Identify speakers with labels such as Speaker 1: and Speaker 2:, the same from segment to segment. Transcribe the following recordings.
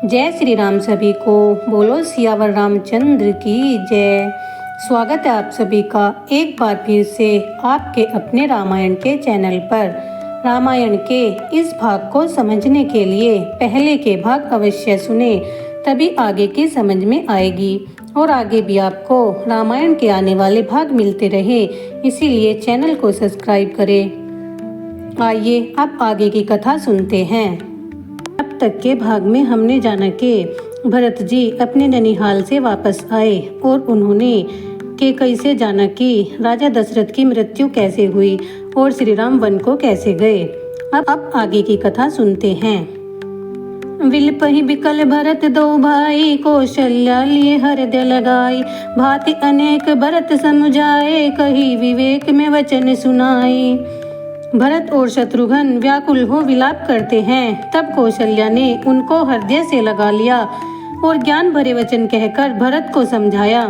Speaker 1: जय श्री राम सभी को। बोलो सियावर रामचंद्र की जय। स्वागत है आप सभी का एक बार फिर से आपके अपने रामायण के चैनल पर। रामायण के इस भाग को समझने के लिए पहले के भाग अवश्य सुने, तभी आगे की समझ में आएगी और आगे भी आपको रामायण के आने वाले भाग मिलते रहे, इसीलिए चैनल को सब्सक्राइब करें। आइए अब आगे की कथा सुनते हैं। अब तक के भाग में हमने जाना कि भरत जी अपने ननिहाल से वापस आए और उन्होंने कैकेयी से जाना कि राजा दशरथ की मृत्यु कैसे हुई और श्री राम वन को कैसे गए। अब आगे की कथा सुनते हैं। विलपहि बिकल भरत दो भाई, कौशल्या लिए हृदय लगाई। भांति अनेक भरत समुझाए, कही विवेक में वचन सुनाई। भरत और शत्रुघ्न व्याकुल हो विलाप करते हैं। तब कौशल्या ने उनको हृदय से लगा लिया और ज्ञान भरे वचन कहकर भरत को समझाया।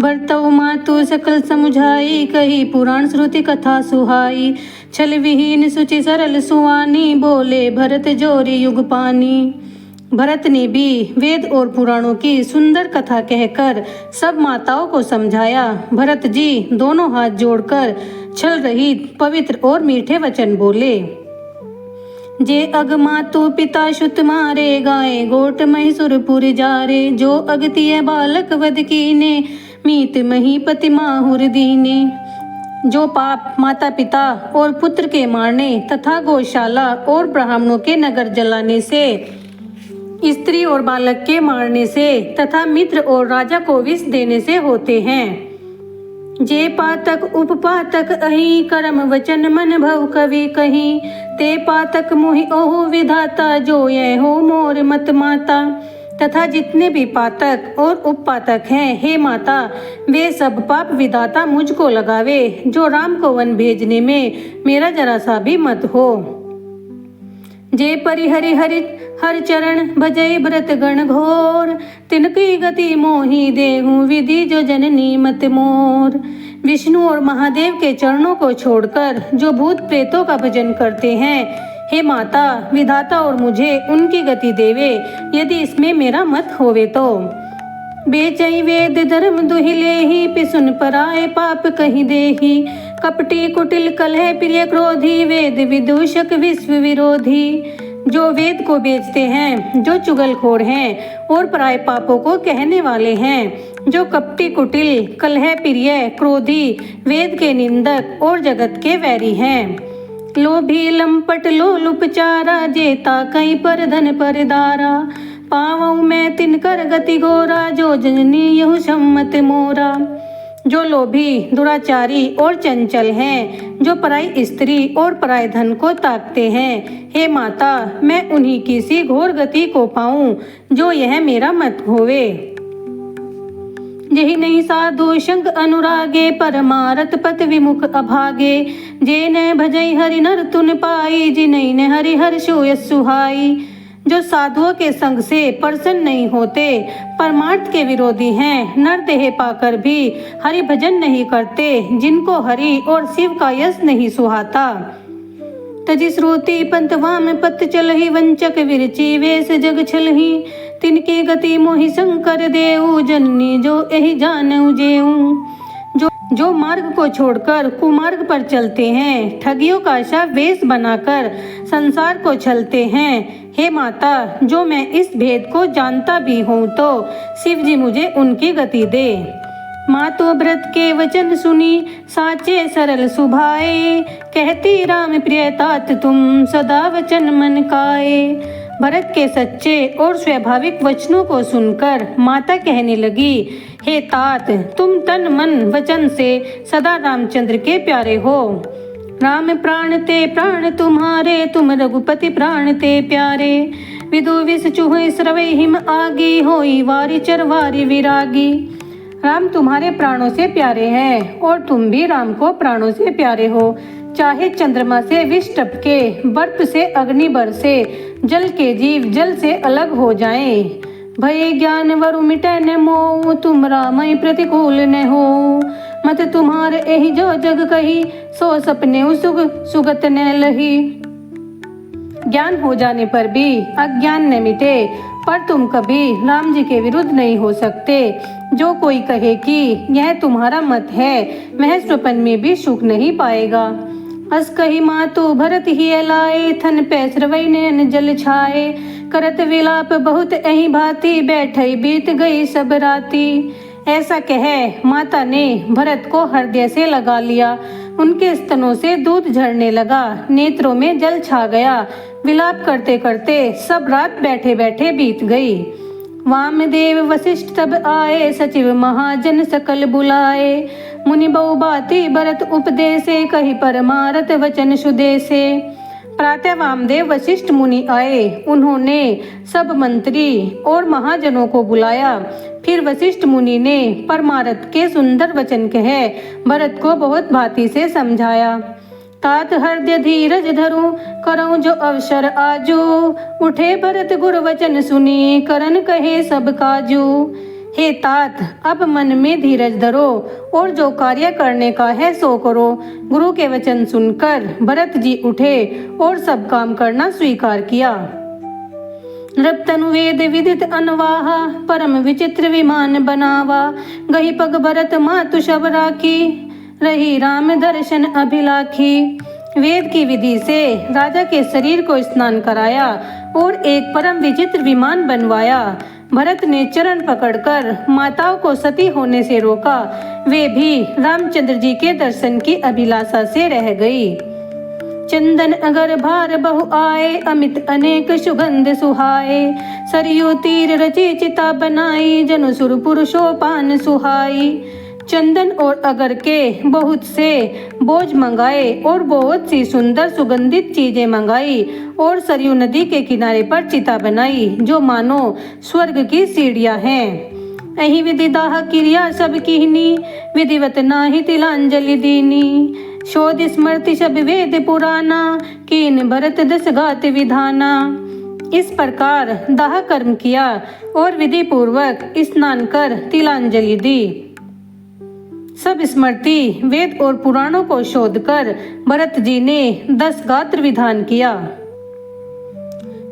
Speaker 1: भरतौ मातु सकल समुझाई, कही पुराण श्रुति कथा सुहाई। छल विहीन सुचि सरल सुवानी, बोले भरत जोरी युग पानी। भरत ने भी वेद और पुराणों की सुंदर कथा कहकर सब माताओं को समझाया। भरत जी दोनों हाथ जोड़कर छल रहित पवित्र और मीठे वचन बोले। जे अग मातु पिता शुत मारे, गाये गोट महिषुरपुर जारे। जो अगतिय बालक वध कीने, मीत महीपति माहुर दीने। जो पाप माता पिता और पुत्र के मारने तथा गौशाला और ब्राह्मणों के नगर जलाने से, स्त्री और बालक के मारने से तथा मित्र और राजा को विष देने से होते हैं। जे पातक उपपातक अहि, कर्म वचन मन भव कवि कही। ते पातक मोहि ओहु विधाता, जो यह हो मोर मत माता। तथा जितने भी पातक और उपपातक हैं, हे माता, वे सब पाप विधाता मुझको लगावे, जो राम को वन भेजने में मेरा जरा सा भी मत हो। जे परिहरि हरि हर चरण भजई व्रत गण घोर, तिनकी गति मोहि देहु विधि जो जननी मत मोर। विष्णु और महादेव के चरणों को छोड़कर जो भूत प्रेतों का भजन करते हैं, हे माता, विधाता और मुझे उनकी गति देवे, यदि इसमें मेरा मत होवे तो। बेचई वेद धर्म दुहिले ही, पिसुन पराए पाप कहीं देही। कपटी कुटिल कलह प्रिय क्रोधी, वेद विदूषक विश्व विरोधी। जो वेद को बेचते हैं, जो चुगलखोर हैं और पराए पापों को कहने वाले हैं, जो कपटी कुटिल कलह प्रिय क्रोधी, वेद के निंदक और जगत के वैरी हैं। लोभी लंपट लोलुपचारा, जेता कहीं पर धन पर दारा। पावऊ मैं तिनकर गति गोरा, जो जननी यहु सम्मत मोरा। जो लोभी दुराचारी और चंचल हैं, जो पराई स्त्री और पराय धन को ताकते हैं, हे माता, मैं उन्हीं की सी घोर गति को पाऊं, जो यह मेरा मत होवे। यही नहीं साधु संग अनुरागे, परमारथ पथ विमुख अभागे। जे न भजई हरि नर तुन पाई, जिनई न हरि हर्षो यस सुहाई। जो साधुओं के संग से प्रसन्न नहीं होते, परमार्थ के विरोधी हैं, नर देह पाकर भी हरि भजन नहीं करते, जिनको हरि और शिव का यश नहीं सुहाता। तजि श्रुति पंथ वाम पथ चलहि, वंचक विरचि वेश जग छलहि। तिनकी गति मोहि शंकर देऊ, जननी जो एहि जानऊ जेऊ। जो मार्ग को छोड़कर कुमार्ग पर चलते हैं, ठगियों का सा वेश बनाकर संसार को छलते हैं, हे माता, जो मैं इस भेद को जानता भी हूँ तो शिव जी मुझे उनकी गति दे। मातो व्रत के वचन सुनी, साचे सरल सुभाए। कहती राम प्रिय तात तुम, सदा वचन मन काए। भरत के सच्चे और स्वाभाविक वचनों को सुनकर माता कहने लगी, हे तात, तुम तन मन वचन से सदा रामचंद्र के प्यारे हो। राम प्राण तुम्हारे, तुम रघुपति प्राण ते प्यारे। विदु विष चूहे स्रवै हिम आगी, होई वारी चरवारी विरागी। राम तुम्हारे प्राणों से प्यारे हैं और तुम भी राम को प्राणों से प्यारे हो। चाहे चंद्रमा से विष टपके, बर्फ से अग्नि बरसे, जल के जीव जल से अलग हो जाएं। भय ज्ञान वरु मिटै न मोह, तुम रामय प्रतिकूल न हो। मत तुम्हारे एहि जो जग कही, सो सपने सुगत न लही। ज्ञान हो जाने पर भी अज्ञान न मिटे, पर तुम कभी राम जी के विरुद्ध नहीं हो सकते। जो कोई कहे कि यह तुम्हारा मत है, वह स्वप्न में भी सुख नहीं पाएगा। अस कही मातु भरत ही अलाए, थन पैसरवई नैन जल छाए। करत विलाप बहुत एही भांति, बैठई बीत गई सब राती। ऐसा कह माता ने भरत को हृदय से लगा लिया। उनके स्तनों से दूध झरने लगा, नेत्रों में जल छा गया। विलाप करते करते सब रात बैठे बैठे बीत गई। वामदेव वशिष्ठ तब आए, सचिव महाजन सकल बुलाए। मुनि बहु बाती भरत उपदेसे, कही परमारथ वचन सुदेसे। प्रातः वामदेव वशिष्ठ मुनि आए, उन्होंने सब मंत्री और महाजनों को बुलाया। फिर वशिष्ठ मुनि ने परमारथ के सुंदर वचन कहे भरत को बहुत भांति से समझाया। तात हृदय धीरज धरूं, करऊं जो अवसर आजू। उठे भरत गुर वचन सुनी, करन कहे सब काजू। हे तात, अब मन में धीरज धरो और जो कार्य करने का है सो करो। गुरु के वचन सुनकर भरत जी उठे और सब काम करना स्वीकार किया। नृपतनु वेद विदित अनवाहा, परम विचित्र विमान बनावा। गही पग भरत मातु शब राखी, रही राम दर्शन अभिलाखी। वेद की विधि से राजा के शरीर को स्नान कराया और एक परम विचित्र विमान बनवाया। भरत ने चरण पकड़कर माताओं को सती होने से रोका। वे भी रामचंद्र जी के दर्शन की अभिलाषा से रह गई। चंदन अगर भार बहु आए, अमित अनेक सुगंध सुहाए। सरयू तीर रची चिता बनाई, जनु सुर पुरुषोपान सुहाई। चंदन और अगर के बहुत से बोझ मंगाए और बहुत सी सुंदर सुगंधित चीजें मंगाई और सरयू नदी के किनारे पर चिता बनाई, जो मानो स्वर्ग की सीढ़ियां हैं। अहि विधि दाह क्रिया सब कीनी, विधिवत नाही तिलांजलि दीनी। शोध स्मृति सब वेद पुराना, कीन भरत दस गात विधाना। इस प्रकार दाह कर्म किया और विधि पूर्वक स्नान कर तिलांजलि दी। सब स्मृति वेद और पुराणों को शोध कर भरत जी ने 10 गात्र विधान किया।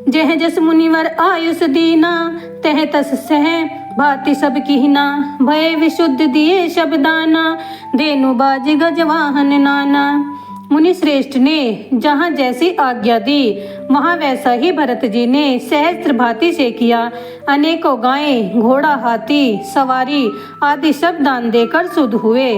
Speaker 1: जह जस मुनिवर आयुष दीना, तह तस सह भांति सब कीना। भय विशुद्ध दिए शब्दाना, धेनु बाज गजवाहन नाना। मुनि श्रेष्ठ ने जहाँ जैसी आज्ञा दी, वहाँ वैसा ही भरत जी ने सहस्त्र भांति से किया। अनेकों गायें, घोड़ा, हाथी, सवारी आदि सब दान देकर शुद्ध हुए।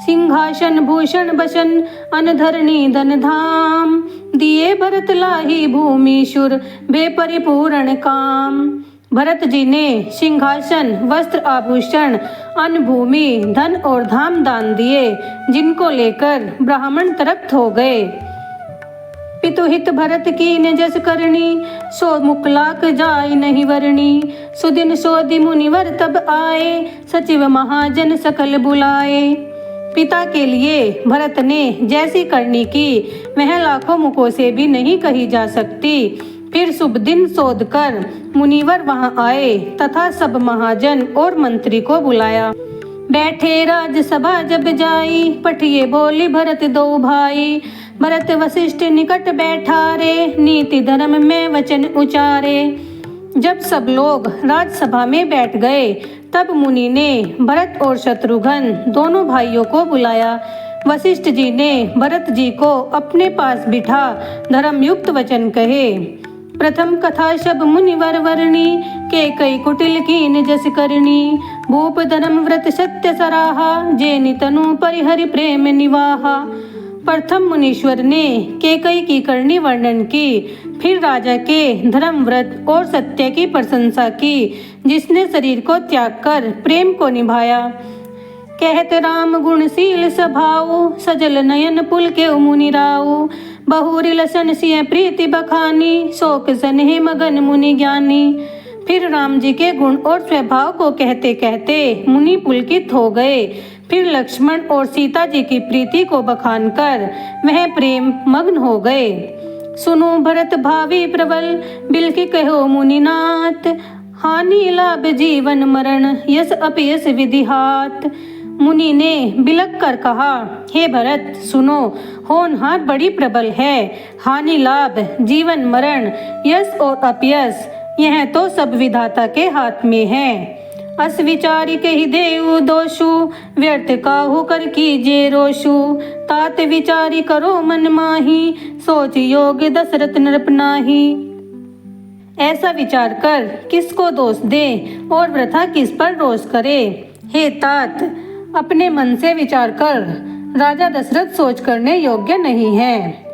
Speaker 1: सिंहासन भूषण बसन, अनधरणी धन धाम। दिए भरत लाही भूमिशुर, बेपरिपूर्ण काम। भरत जी ने सिंहासन, वस्त्र, आभूषण, अन्न, भूमि, धन और धाम दान दिए, जिनको लेकर ब्राह्मण तृप्त हो गए। पितुहित भरत की जस करनी, सो मुकलाक जाय नहीं वरणी। सुदिन सोधि मुनिवर तब आए, सचिव महाजन सकल बुलाए। पिता के लिए भरत ने जैसी करनी की, वह लाखों मुखों से भी नहीं कही जा सकती। फिर शुभ दिन शोध कर मुनिवर वहां आए तथा सब महाजन और मंत्री को बुलाया। बैठे राजसभा जब जाई, पठिए बोली भरत दो भाई। भरत वशिष्ठ निकट बैठारे, नीति धर्म में वचन उचारे। जब सब लोग राजसभा में बैठ गए, तब मुनि ने भरत और शत्रुघ्न दोनों भाइयों को बुलाया। वशिष्ठ जी ने भरत जी को अपने पास बिठा धर्मयुक्त वचन कहे। प्रथम कथा शब मुनिवर वर्णी, के कई कुटिल कीन जस करनी। भूप धर्म व्रत सत्य सराहा, जेनि तनु परिहरि प्रेम निवाहा। प्रथम मुनीश्वर ने केकई की करनी वर्णन की, फिर राजा के धर्म व्रत और सत्य की प्रशंसा की, जिसने शरीर को त्याग कर प्रेम को निभाया। कहत राम गुणशील स्वभाव, सजल नयन पुल के मुनि राव। बहुरी लसन सिय प्रीति बखानी, शोक सनेह मगन मुनि ज्ञानी। फिर राम जी के गुण और स्वभाव को कहते कहते मुनि पुलकित हो गए। फिर लक्ष्मण और सीता जी की प्रीति को बखान कर वह प्रेम मग्न हो गए। सुनो भरत भावी प्रबल, बिलखि कहो मुनिनाथ। हानि लाभ जीवन मरण, यस अपयस विधि हाथ। मुनि ने बिलक कर कहा, हे भरत सुनो, होनहार बड़ी प्रबल है। हानि लाभ, जीवन मरण, यश और अपयश, यह तो सब विधाता के हाथ में है। अस विचारी कहि देऊ दोषु, व्यर्थ काहू कर कीजे रोषु। तात विचारी करो मन माही, सोच योग दशरथ नृप नाही। ऐसा विचार कर किसको दोष दे और वृथा किस पर रोष करे। हे तात, अपने मन से विचार कर, राजा दशरथ सोच करने योग्य नहीं है।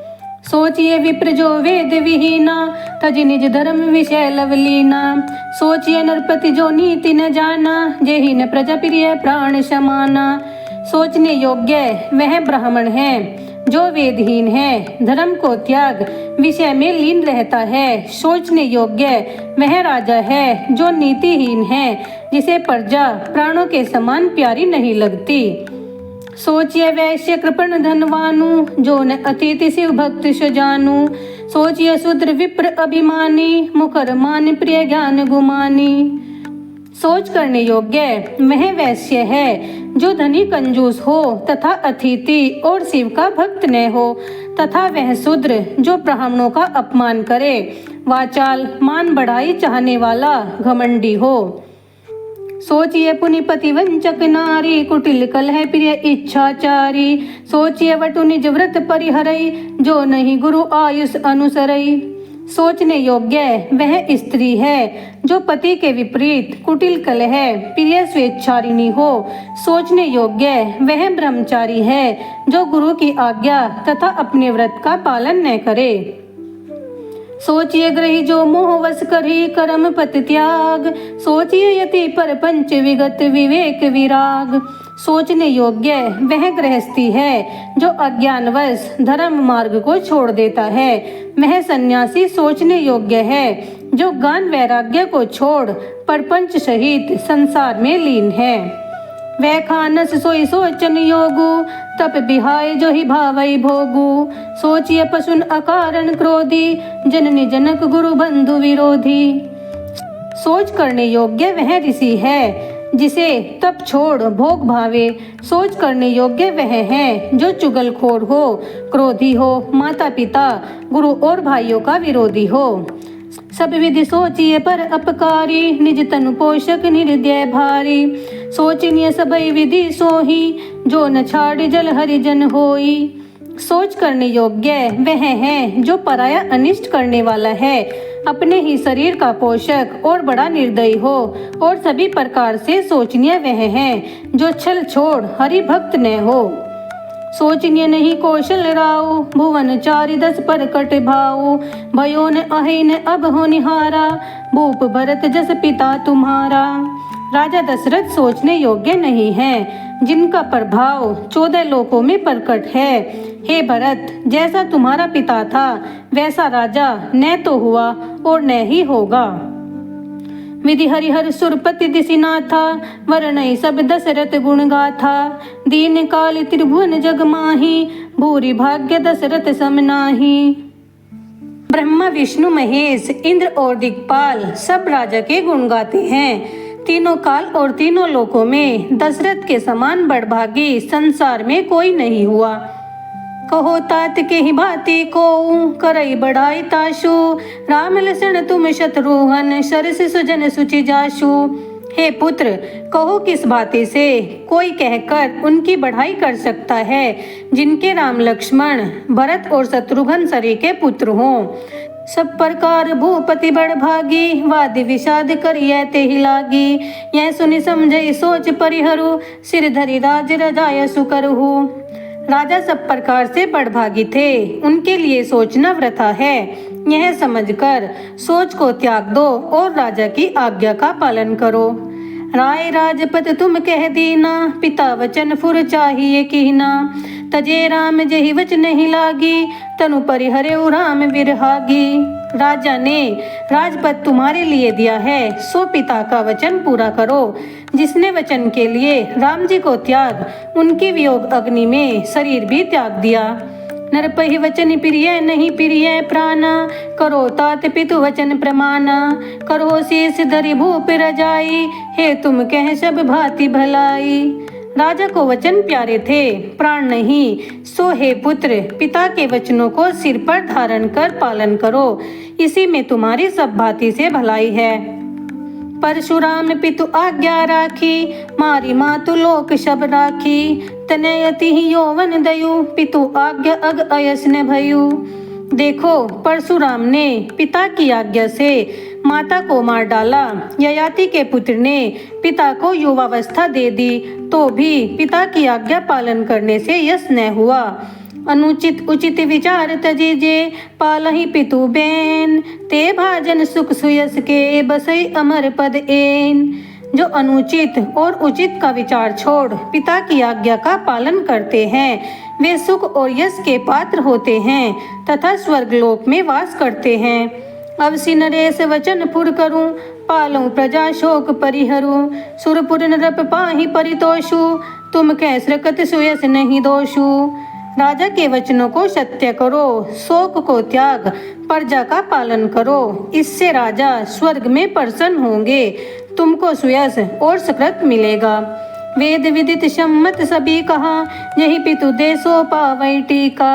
Speaker 1: सोचिए विप्र जो वेद विहीना, तज निज धर्म विषय लवलीना। सोचिए नरपति जो नीति न जाना, जेहि न प्रजा प्रिय प्राण समाना। सोचने योग्य वह ब्राह्मण है जो वेदहीन है, धर्म को त्याग विषय में लीन रहता है। सोचने योग्य वह राजा है जो नीतिहीन है, जिसे प्रजा प्राणों के समान प्यारी नहीं लगती। सोचिए वैश्य कृपण धनवानु, जो न अतिथि शिव भक्त सुजानु। सोचिए शूद्र विप्र अभिमानी, मुखर मान प्रिय ज्ञान गुमानी। सोच करने योग्य वह वैश्य है जो धनी कंजूस हो तथा अतिथि और शिव का भक्त न हो, तथा वह शूद्र जो ब्राह्मणों का अपमान करे, वाचाल मान बढ़ाई चाहने वाला घमंडी हो। सोचिए पुनिपति वंचक नारी, कुटिल कलह प्रिय इच्छाचारी। सोचिए वटु निज व्रत परिहरई, जो नहीं गुरु आयुष अनुसरई। सोचने योग्य वह स्त्री है जो पति के विपरीत कुटिल कलह प्रिय स्वेच्छारिणी हो। सोचने योग्य वह ब्रह्मचारी है जो गुरु की आज्ञा तथा अपने व्रत का पालन न करे। सोचिए ग्रही जो मोहवश करी, कर्म पत त्याग। सोचिए यति पर पंच विगत विवेक विराग। सोचने योग्य वह गृहस्थी है जो अज्ञानवश धर्म मार्ग को छोड़ देता है। वह सन्यासी सोचने योग्य है जो ज्ञान वैराग्य को छोड़ परपंच सहित संसार में लीन है। वह खानस सोई सोचन योगु, तप बिहाय जो ही भावई भोगु। सोचिए पशुन अकारण क्रोधी, जननी जनक गुरु बंधु विरोधी। सोच करने योग्य वह ऋषि है जिसे तप छोड़ भोग भावे। सोच करने योग्य वह है जो चुगलखोर हो, क्रोधी हो, माता पिता गुरु और भाइयों का विरोधी हो। सब विधि सोचिए पर अपकारी, निज तनु पोषक निर्दय भारी। सोचनीय सबई विधि सोही, जो न छाड़ जल हरिजन होई। सोच करने योग्य वह है जो पराया अनिष्ट करने वाला है, अपने ही शरीर का पोषक और बड़ा निर्दयी हो। और सभी प्रकार से सोचनीय वह है जो छल छोड़ हरि भक्त न हो। सोचनीय नहीं कौशल राव, भुवन चारि दस पर कट भाव। भयो न अहि न अब हो निहारा, भूप भरत जस पिता तुम्हारा। राजा दशरथ सोचने योग्य नहीं है, जिनका प्रभाव 14 लोकों में प्रकट है। हे भरत, जैसा तुम्हारा पिता था वैसा राजा न तो हुआ और न ही होगा। विधि हरिहर सुरपति दिसिना था, वरनई सब दशरथ गुण गाथा। दीन काल त्रिभुवन जग माही, भूरि भाग्य दशरथ सम नाही। ब्रह्मा विष्णु महेश इंद्र और दिक्पाल सब राजा के गुण गाते हैं। तीनों काल और तीनों लोकों में दशरथ के समान बड़भागी संसार में कोई नहीं हुआ। कहो तात के ही भांति को, करई बढ़ाई ताशु। राम लसन तुम शत्रुघ्न, सरस सुजन सुचि जाशु। हे पुत्र, कहो किस भांति से कोई कहकर उनकी बढ़ाई कर सकता है, जिनके राम लक्ष्मण भरत और शत्रुघ्न सरी के पुत्र हों। सब प्रकार भूपति बड़ भागी, वाद विषाद करिए ते ही लागी। यह सुनि समझई सोच परिहरु, सिर धरि राज रजाय सुकरहु। राजा सब प्रकार से बड़भागी थे, उनके लिए सोचना वृथा है। यह समझकर सोच को त्याग दो और राजा की आज्ञा का पालन करो। राय राजपत तुम कह दीना, पिता वचन फुर चाहिए कीना। तजे राम जहि वचन नहीं लागी, तनु परिहरे राम विरहागी। राजा ने राजपद तुम्हारे लिए दिया है, सो पिता का वचन पूरा करो। जिसने वचन के लिए राम जी को त्याग, उनकी वियोग अग्नि में शरीर भी त्याग दिया। नरपहि वचन प्रिय नहीं प्रिय प्राणा, करो तात पितु वचन प्रमाना। करो शेष धरि भूप रजाई, हे तुम कह सब भांति भलाई। राजा को वचन प्यारे थे, प्राण नहीं। सो हे पुत्र, पिता के वचनों को सिर पर धारण कर पालन करो, इसी में तुम्हारी सब भांति से भलाई है। परशुराम पितु आज्ञा राखी, मारी मातु लोक शब राखी। तनयति ही यौवन दयु, पितु आज्ञा अग अयस्न भयु। देखो, परशुराम ने पिता की आज्ञा से माता को मार डाला, ययाति के पुत्र ने पिता को युवावस्था दे दी, तो भी पिता की आज्ञा पालन करने से यश न हुआ। अनुचित उचित विचार तजीजे, पालहि पितु बेन। ते भाजन सुख सुयस के, बसई अमर पद एन। जो अनुचित और उचित का विचार छोड़ पिता की आज्ञा का पालन करते हैं, वे सुख और यश के पात्र होते हैं तथा स्वर्गलोक में वास करते हैं। अवसि नरेश वचन पुर करूं, पालूं प्रजा शोक परिहरूं। सुरपुर नरप पाहि परितोषु, तुम कैसरकत सुयस नहीं दोषु। राजा के वचनों को सत्य करो, शोक को त्याग, प्रजा का पालन करो, इससे राजा स्वर्ग में प्रसन्न होंगे, तुमको सुयश और सुकृत मिलेगा। वेद विदित सम्मत सभी कहा, यही पितु देशो पावै टीका।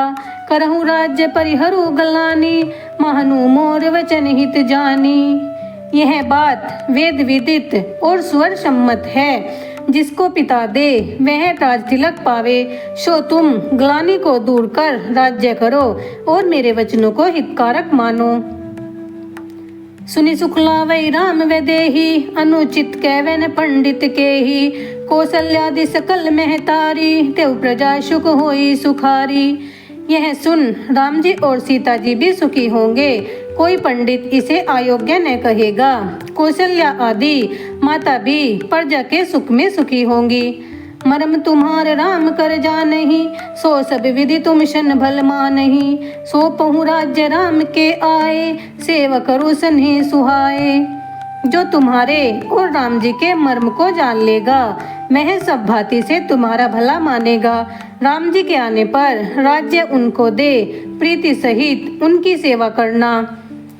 Speaker 1: करहु राज्य परिहरु गलानी, महनु मोर वचन हित जानी। यह बात वेद विदित और स्वर सम्मत है, जिसको पिता दे वह राज तिलक पावे। सो तुम ग्लानि को दूर कर राज्य करो और मेरे वचनों को हितकारक मानो। सुनि सुखला वै राम वैदेही, अनुचित कहवन पंडित के ही। कौशल्यादि सकल महतारी, तेव प्रजा सुख होई सुखारी। यह सुन राम जी और सीता जी भी सुखी होंगे, कोई पंडित इसे अयोग्य न कहेगा। कौशल्या आदि माता भी प्रजा के सुख में सुखी होंगी। मर्म तुम्हारे राम कर जानहि, सो सब विधि तुम शन भल मानहि। सो पहु राज्य राम के आए, सेवक रुसन ही सुहाए। जो तुम्हारे और राम जी के मर्म को जान लेगा, वह सब भांति से तुम्हारा भला मानेगा। राम जी के आने पर राज्य उनको दे, प्रीति सहित उनकी सेवा करना।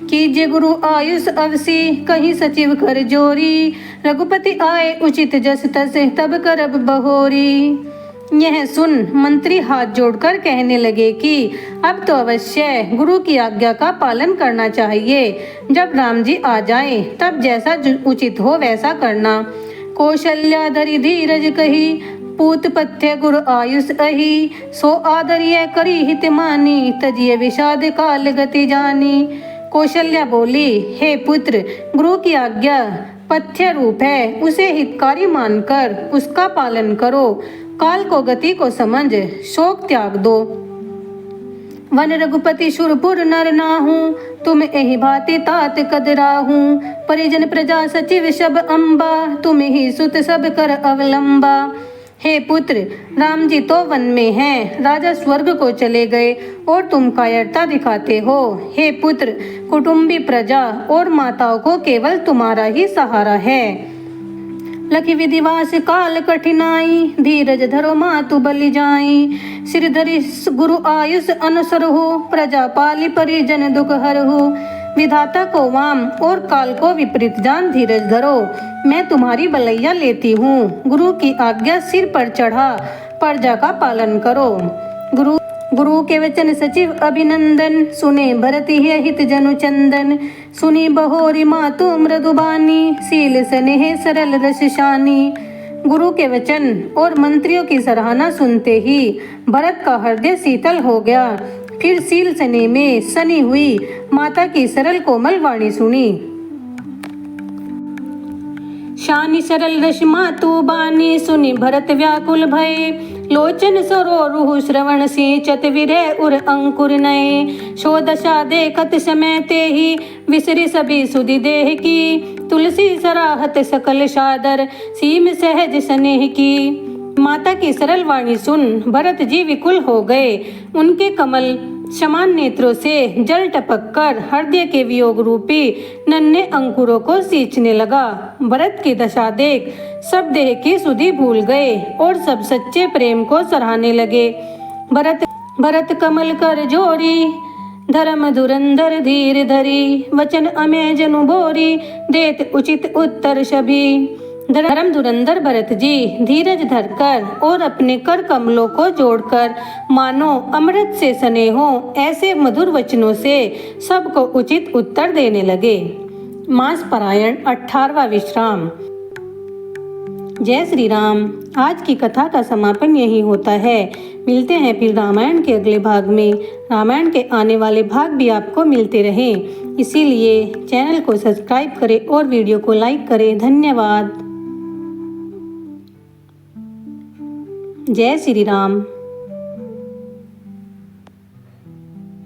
Speaker 1: कीजिए गुरु आयुष अवसी, कहीं सचिव कर जोरी। रघुपति आए उचित जस तस, तब करब बहोरी। यह सुन मंत्री हाथ जोड़कर कहने लगे कि अब तो अवश्य गुरु की आज्ञा का पालन करना चाहिए। जब राम जी आ जाएं, तब जैसा उचित हो वैसा करना। कौशल्या धरि धीरज कही, पूत पथ्य गुरु आयुष अही। सो आदर्य करी हित मानी, तजिए विषाद काल गति जानी। कौशल्या बोली, हे पुत्र, गुरु की आज्ञा पथ्य रूप है, उसे हितकारी मानकर उसका पालन करो। काल को गति को समझ शोक त्याग दो। वन रघुपति सुरपुर नर नाहू, तुम एहि भांति तात कदराहू। परिजन प्रजा सचिव सब अम्बा, तुम ही सुत सब कर अवलंबा। हे पुत्र, राम जी तो वन में हैं, राजा स्वर्ग को चले गए और तुम कायरता दिखाते हो। हे पुत्र, कुटुंबी प्रजा और माताओं को केवल तुम्हारा ही सहारा है। लखि विधिवास काल कठिनाई, धीरज धरो मातु बलि जाई। सिर धरि गुरु आयुष अनुसरहु, प्रजा पाली परिजन दुख हरहु। विधाता को वाम और काल को विपरीत जान धीरज धरो, मैं तुम्हारी बलैया लेती हूँ। गुरु की आज्ञा सिर पर चढ़ा प्रजा का पालन करो। गुरु के वचन सचिव अभिनंदन, सुने भरत हित जनु चंदन। सुनी बहोरी मातु मृदुबानी, शील स्नेह सरल रस शानी। गुरु के वचन और मंत्रियों की सराहना सुनते ही भरत का हृदय शीतल हो गया। फिर शील स्नेह में सनी हुई माता की सरल कोमल वाणी सुनी। शानी सरल रस मातु बानी, सुनी भरत व्याकुल भय। लोचन सरोरुह श्रवण सिंचत, विरह उर अंकुर नये। शो दशा देखत समय ते ही, विसरी सभी सुधि देह की। तुलसी सराहत सकल सादर, सीम सहज स्नेह की। माता की सरल वाणी सुन भरत जी विकुल हो गए। उनके कमल समान नेत्रों से जल टपक कर हृदय के वियोग रूपी नन्हे अंकुरों को सींचने लगा। भरत की दशा देख सब देह की सुधि भूल गए और सब सच्चे प्रेम को सराहने लगे। भरत कमल कर जोरी, धर्म धुरंधर धीर धरी। वचन अमें जनु बोरी, देत उचित उत्तर सभी। धर्म धुरंधर भरत जी धीरज धरकर और अपने कर कमलों को जोड़कर मानो अमृत से सने हो ऐसे मधुर वचनों से सबको उचित उत्तर देने लगे। मास पारायण 18वां विश्राम। जय श्री राम। आज की कथा का समापन यही होता है। मिलते हैं फिर रामायण के अगले भाग में। रामायण के आने वाले भाग भी आपको मिलते रहें, इसीलिए चैनल को सब्सक्राइब करें और वीडियो को लाइक करें। धन्यवाद। जय श्री राम।